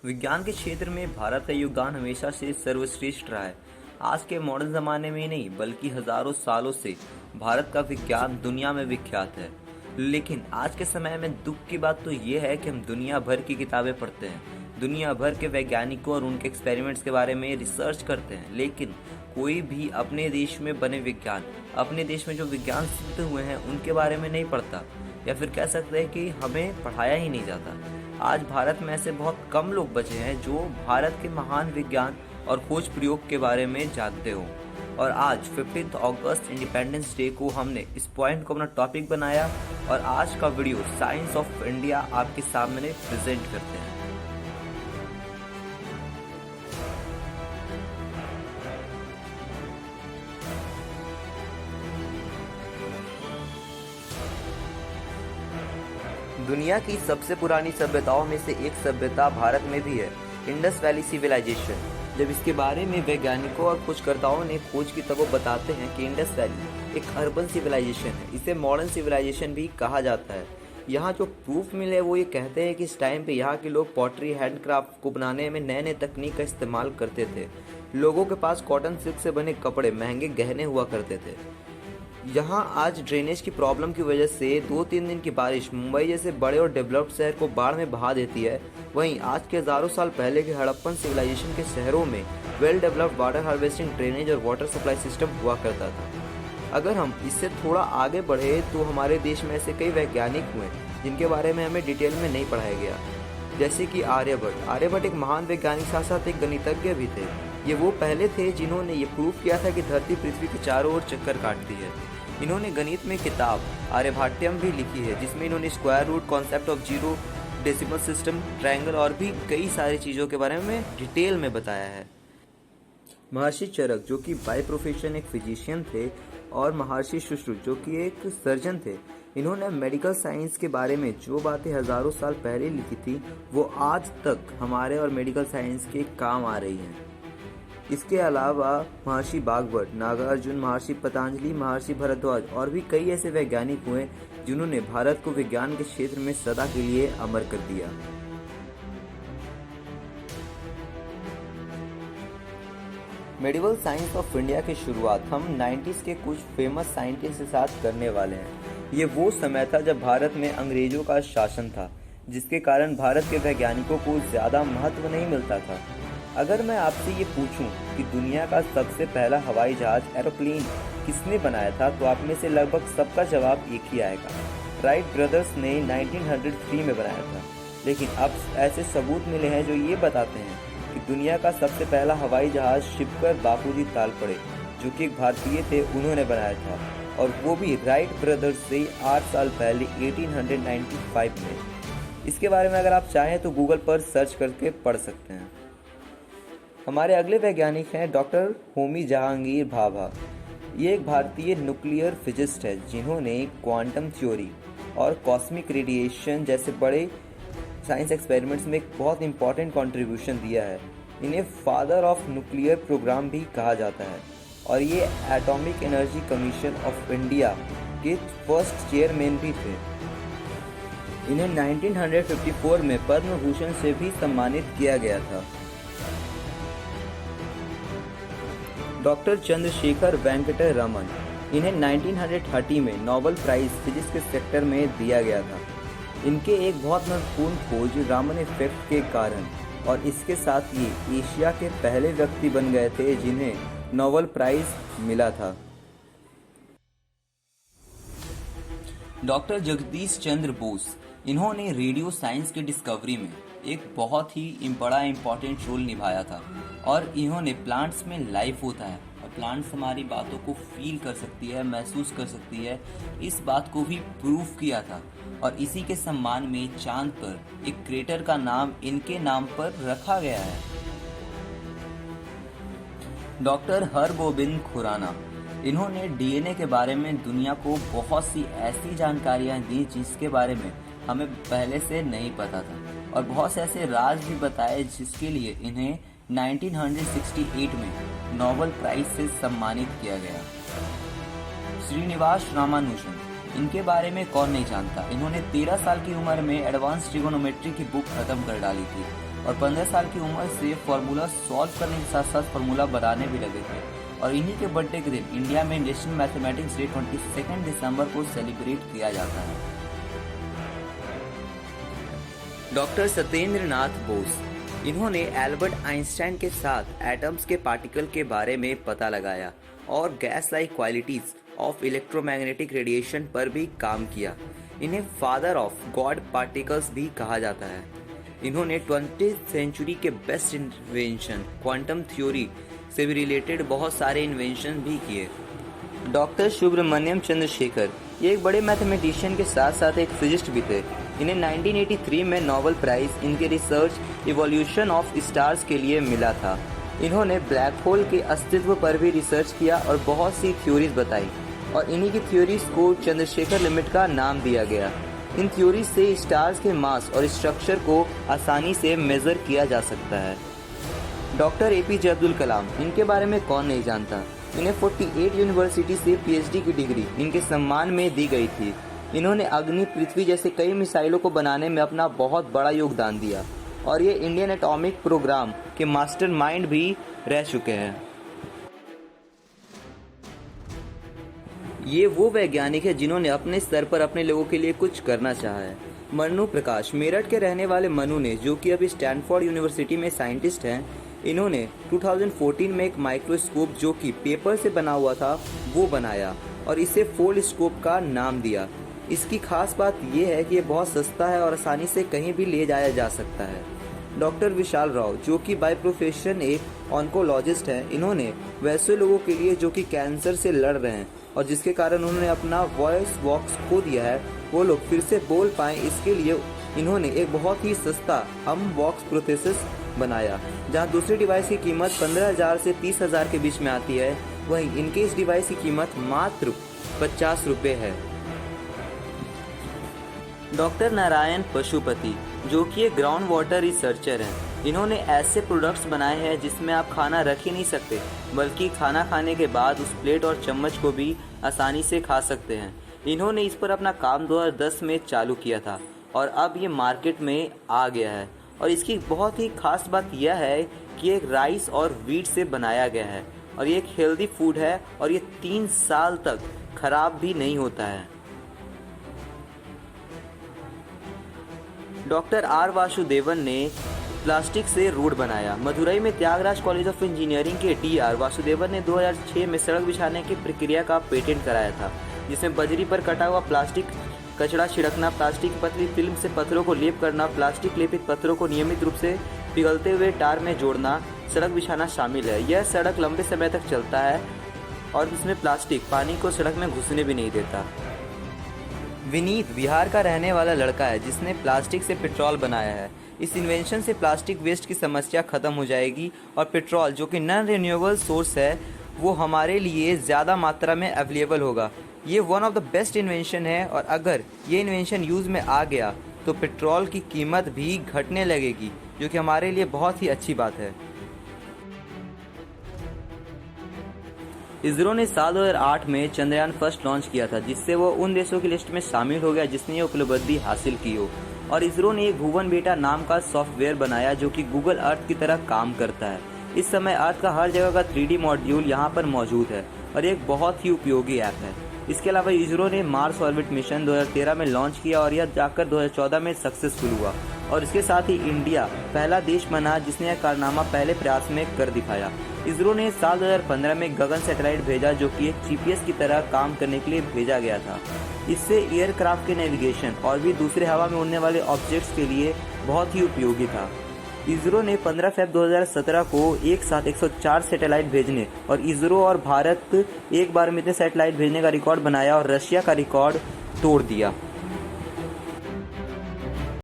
विज्ञान के क्षेत्र में भारत का योगदान हमेशा से सर्वश्रेष्ठ रहा है। आज के मॉडर्न ज़माने में ही नहीं बल्कि हज़ारों सालों से भारत का विज्ञान दुनिया में विख्यात है। लेकिन आज के समय में दुख की बात तो ये है कि हम दुनिया भर की किताबें पढ़ते हैं, दुनिया भर के वैज्ञानिकों और उनके एक्सपेरिमेंट्स के बारे में रिसर्च करते हैं, लेकिन कोई भी अपने देश में बने विज्ञान, अपने देश में जो विज्ञान सिद्ध हुए हैं उनके बारे में नहीं पढ़ता, या फिर कह सकते हैं कि हमें पढ़ाया ही नहीं जाता। आज भारत में ऐसे बहुत कम लोग बचे हैं जो भारत के महान विज्ञान और खोज प्रयोग के बारे में जानते हो। और आज 15 अगस्त इंडिपेंडेंस डे को हमने इस पॉइंट को अपना टॉपिक बनाया और आज का वीडियो साइंस ऑफ इंडिया आपके सामने प्रेजेंट करते हैं। दुनिया की सबसे पुरानी सभ्यताओं में से एक सभ्यता भारत में भी है, इंडस वैली सिविलाइजेशन। जब इसके बारे में वैज्ञानिकों और खोजकर्ताओं ने खोज की तब वो बताते हैं कि इंडस वैली एक अर्बन सिविलाइजेशन है, इसे मॉडर्न सिविलाइजेशन भी कहा जाता है। यहाँ जो प्रूफ मिले वो ये कहते हैं कि इस टाइम पे यहाँ के लोग पॉटरी हैंडक्राफ्ट को बनाने में नए नए तकनीक का इस्तेमाल करते थे। लोगों के पास कॉटन सिल्क से बने कपड़े, महंगे गहने हुआ करते थे। यहाँ आज ड्रेनेज की प्रॉब्लम की वजह से 2-3 दिन की बारिश मुंबई जैसे बड़े और डेवलप्ड शहर को बाढ़ में बहा देती है। वहीं आज के हज़ारों साल पहले के हड़प्पन सिविलाइजेशन के शहरों में well developed water harvesting, drainage और वाटर सप्लाई सिस्टम हुआ करता था। अगर हम इससे थोड़ा आगे बढ़े तो हमारे देश में ऐसे कई वैज्ञानिक हुए जिनके बारे में हमें डिटेल में नहीं पढ़ाया गया, जैसे कि आर्यभट्ट एक महान वैज्ञानिक साथ साथ एक गणितज्ञ भी थे। ये वो पहले थे जिन्होंने ये प्रूव किया था कि धरती पृथ्वी के चारों ओर चक्कर काटती है। इन्होंने गणित में किताब आर्यभट्टियम भी लिखी है, जिसमें इन्होंने square root, concept of zero, decimal system, triangle और भी कई सारी चीज़ों के बारे में डिटेल में बताया है। महर्षि चरक जो कि बाय प्रोफेशन एक फिजिशियन थे और महर्षि सुश्रुत जो कि एक सर्जन थे, इन्होंने मेडिकल साइंस के बारे में जो बातें हज़ारों साल पहले लिखी थी वो आज तक हमारे और मेडिकल साइंस के काम आ रही हैं। इसके अलावा महर्षि भागवत, नागार्जुन, महर्षि पतंजलि, महर्षि भारद्वाज और भी कई ऐसे वैज्ञानिक हुए जिन्होंने भारत को विज्ञान के क्षेत्र में सदा के लिए अमर कर दिया। मेडिवल साइंस ऑफ इंडिया की शुरुआत हम 90s के कुछ फेमस साइंटिस्ट के साथ करने वाले हैं। ये वो समय था जब भारत में अंग्रेजों का शासन था, जिसके कारण भारत के वैज्ञानिकों को ज़्यादा महत्व नहीं मिलता था। अगर मैं आपसे ये पूछूं कि दुनिया का सबसे पहला हवाई जहाज एरोप्लेन किसने बनाया था, तो आप में से लगभग सबका जवाब एक ही आएगा, राइट ब्रदर्स ने 1903 में बनाया था। लेकिन अब ऐसे सबूत मिले हैं जो ये बताते हैं कि दुनिया का सबसे पहला हवाई जहाज शिपकर बापूजी तालपड़े, जो कि एक भारतीय थे, उन्होंने बनाया था, और वो भी राइट ब्रदर्स से 8 साल पहले 1895 में। इसके बारे में अगर आप चाहें तो गूगल पर सर्च करके पढ़ सकते हैं। हमारे अगले वैज्ञानिक हैं डॉक्टर होमी जहांगीर भाभा। ये एक भारतीय न्यूक्लियर फिजिस्ट है जिन्होंने क्वांटम थ्योरी और कॉस्मिक रेडिएशन जैसे बड़े साइंस एक्सपेरिमेंट्स में एक बहुत इंपॉर्टेंट कंट्रीब्यूशन दिया है। इन्हें फादर ऑफ न्यूक्लियर प्रोग्राम भी कहा जाता है और ये atomic energy commission of India के फर्स्ट चेयरमैन भी थे। इन्हें 1954 में पद्म भूषण से भी सम्मानित किया गया था। डॉक्टर चंद्रशेखर वेंकट रमन, इन्हें 1930 में नोबेल प्राइज फिजिक्स के सेक्टर में दिया गया था। इनके एक बहुत महत्वपूर्ण खोज रामन इफेक्ट के कारण और इसके साथ ये एशिया के पहले व्यक्ति बन गए थे जिन्हें नोबेल प्राइज मिला था। डॉक्टर जगदीश चंद्र बोस, इन्होंने रेडियो साइंस की डिस्कवरी में एक बहुत ही बड़ा इम्पॉर्टेंट रोल निभाया था और इन्होंने प्लांट्स में लाइफ होता है और प्लांट्स हमारी बातों को फील कर सकती है, महसूस कर सकती है, इस बात को भी प्रूफ किया था। और इसी के सम्मान में चांद पर एक क्रेटर का नाम इनके नाम पर रखा गया है। डॉक्टर हरगोबिंद खुराना, इन्होंने डीएनए के बारे में दुनिया को बहुत सी ऐसी जानकारियां दी जिसके बारे में हमें पहले से नहीं पता था, और बहुत से ऐसे राज भी बताए जिसके लिए इन्हें 1968 में नोबेल प्राइज से सम्मानित किया गया। श्रीनिवास रामानुजन, इनके बारे में कौन नहीं जानता। इन्होंने 13 साल की उम्र में एडवांस ट्रिगोनोमेट्री की बुक खत्म कर डाली थी और 15 साल की उम्र से फार्मूला सॉल्व करने के साथ साथ फार्मूला बनाने भी लगे थे। और इन्हीं के बर्थडे के दिन इंडिया में नेशनल मैथमेटिक्स डे 22 दिसंबर को सेलिब्रेट किया जाता है। डॉक्टर सत्येंद्र नाथ बोस, इन्होंने एल्बर्ट आइंस्टाइन के साथ एटम्स के पार्टिकल के बारे में पता लगाया और gas like qualities of electromagnetic radiation पर भी काम किया। इन्हें फादर ऑफ गॉड पार्टिकल्स भी कहा जाता है। इन्होंने 20th सेंचुरी के बेस्ट इन्वेंशन क्वांटम थ्योरी से भी रिलेटेड बहुत सारे इन्वेंशन भी किए। डॉक्टर सुब्रमण्यम चंद्रशेखर, ये एक बड़े मैथमेटिशियन के साथ साथ एक फिजिस्ट भी थे। इन्हें 1983 में नोबेल प्राइज इनके रिसर्च इवोल्यूशन ऑफ स्टार्स के लिए मिला था। इन्होंने ब्लैक होल के अस्तित्व पर भी रिसर्च किया और बहुत सी थ्योरीज बताई और इन्हीं की थ्योरीज को चंद्रशेखर लिमिट का नाम दिया गया। इन थ्योरीज से स्टार्स के मास और स्ट्रक्चर को आसानी से मेजर किया जा सकता है। डॉक्टर एपीजे अब्दुल कलाम, इनके बारे में कौन नहीं जानता। इन्हें 48 यूनिवर्सिटी से पीएचडी की डिग्री इनके सम्मान में दी गई थी। इन्होंने अग्नि, पृथ्वी जैसे कई मिसाइलों को बनाने में अपना बहुत बड़ा योगदान दिया और ये इंडियन एटॉमिक प्रोग्राम के मास्टरमाइंड भी रह चुके हैं। ये वो वैज्ञानिक है जिन्होंने अपने स्तर पर अपने लोगों के लिए कुछ करना चाहा है। मनु प्रकाश, मेरठ के रहने वाले मनु ने, जो कि अभी स्टैनफोर्ड यूनिवर्सिटी में साइंटिस्ट हैं, इन्होंने 2014 में एक माइक्रोस्कोप जो कि पेपर से बना हुआ था वो बनाया और इसे फोल्डस्कोप का नाम दिया। इसकी खास बात यह है कि ये बहुत सस्ता है और आसानी से कहीं भी ले जाया जा सकता है। डॉक्टर विशाल राव, जो कि बाय प्रोफेशन एक ऑन्कोलॉजिस्ट हैं, इन्होंने वैसे लोगों के लिए जो कि कैंसर से लड़ रहे हैं और जिसके कारण उन्होंने अपना वॉइस बॉक्स खो दिया है, वो लोग फिर से बोल पाएँ, इसके लिए इन्होंने एक बहुत ही सस्ता हम बॉक्स प्रोथेसिस बनाया। जहां दूसरी डिवाइस की कीमत 15,000 से 30,000 के बीच में आती है, वहीं इनके इस डिवाइस की कीमत मात्र 50 रुपये है। डॉक्टर नारायण पशुपति, जो कि एक ग्राउंड वाटर रिसर्चर हैं, इन्होंने ऐसे प्रोडक्ट्स बनाए हैं जिसमें आप खाना रख ही नहीं सकते, बल्कि खाना खाने के बाद उस प्लेट और चम्मच को भी आसानी से खा सकते हैं। इन्होंने इस पर अपना काम 2010 में चालू किया था और अब ये मार्केट में आ गया है। और इसकी बहुत ही खास बात यह है कि ये राइस और वीट से बनाया गया है और ये एक हेल्दी फूड है और ये 3 साल तक खराब भी नहीं होता है। डॉक्टर आर वासुदेवन ने प्लास्टिक से रोड बनाया। मदुरई में त्यागराज कॉलेज ऑफ इंजीनियरिंग के टी.आर. वासुदेवन ने 2006 में सड़क बिछाने की प्रक्रिया का पेटेंट कराया था, जिसमें बजरी पर कटा हुआ प्लास्टिक कचरा छिड़कना, प्लास्टिक की पतली फिल्म से पत्थरों को लेप करना, प्लास्टिक लेपित पत्थरों को नियमित रूप से पिघलते हुए टार में जोड़ना, सड़क बिछाना शामिल है। यह सड़क लंबे समय तक चलता है और इसमें प्लास्टिक पानी को सड़क में घुसने भी नहीं देता। विनीत बिहार का रहने वाला लड़का है जिसने प्लास्टिक से पेट्रोल बनाया है। इस इन्वेंशन से प्लास्टिक वेस्ट की समस्या खत्म हो जाएगी और पेट्रोल, जो कि नॉन रिन्यूएबल सोर्स है, वो हमारे लिए ज़्यादा मात्रा में अवेलेबल होगा। ये one of the best invention है और अगर ये इन्वेंशन यूज़ में आ गया तो पेट्रोल की कीमत भी घटने लगेगी, जो कि हमारे लिए बहुत ही अच्छी बात है। इसरो ने साल 2008 में चंद्रयान फर्स्ट लॉन्च किया था, जिससे वो उन देशों की लिस्ट में शामिल हो गया जिसने ये उपलब्धि हासिल की हो। और इसरो ने एक भुवन बेटा नाम का सॉफ्टवेयर बनाया जो कि गूगल अर्थ की तरह काम करता है। इस समय अर्थ का हर जगह का 3D मॉड्यूल यहाँ पर मौजूद है और एक बहुत ही उपयोगी ऐप है। इसके अलावा इसरो ने मार्स ऑर्बिट मिशन 2013 में लॉन्च किया और यह जाकर 2014 में सक्सेसफुल हुआ और इसके साथ ही इंडिया पहला देश बना जिसने यह कारनामा पहले प्रयास में कर दिखाया। इसरो ने साल 2015 में गगन सैटेलाइट भेजा जो कि एक GPS की तरह काम करने के लिए भेजा गया था। इससे एयरक्राफ्ट के नेविगेशन और भी दूसरे हवा में उड़ने वाले ऑब्जेक्ट्स के लिए बहुत ही उपयोगी था। इसरो ने 15 फरवरी 2017 को एक साथ 104 सैटेलाइट भेजने और इसरो और भारत एक बार में इतने सैटेलाइट भेजने का रिकॉर्ड बनाया और रशिया का रिकॉर्ड तोड़ दिया।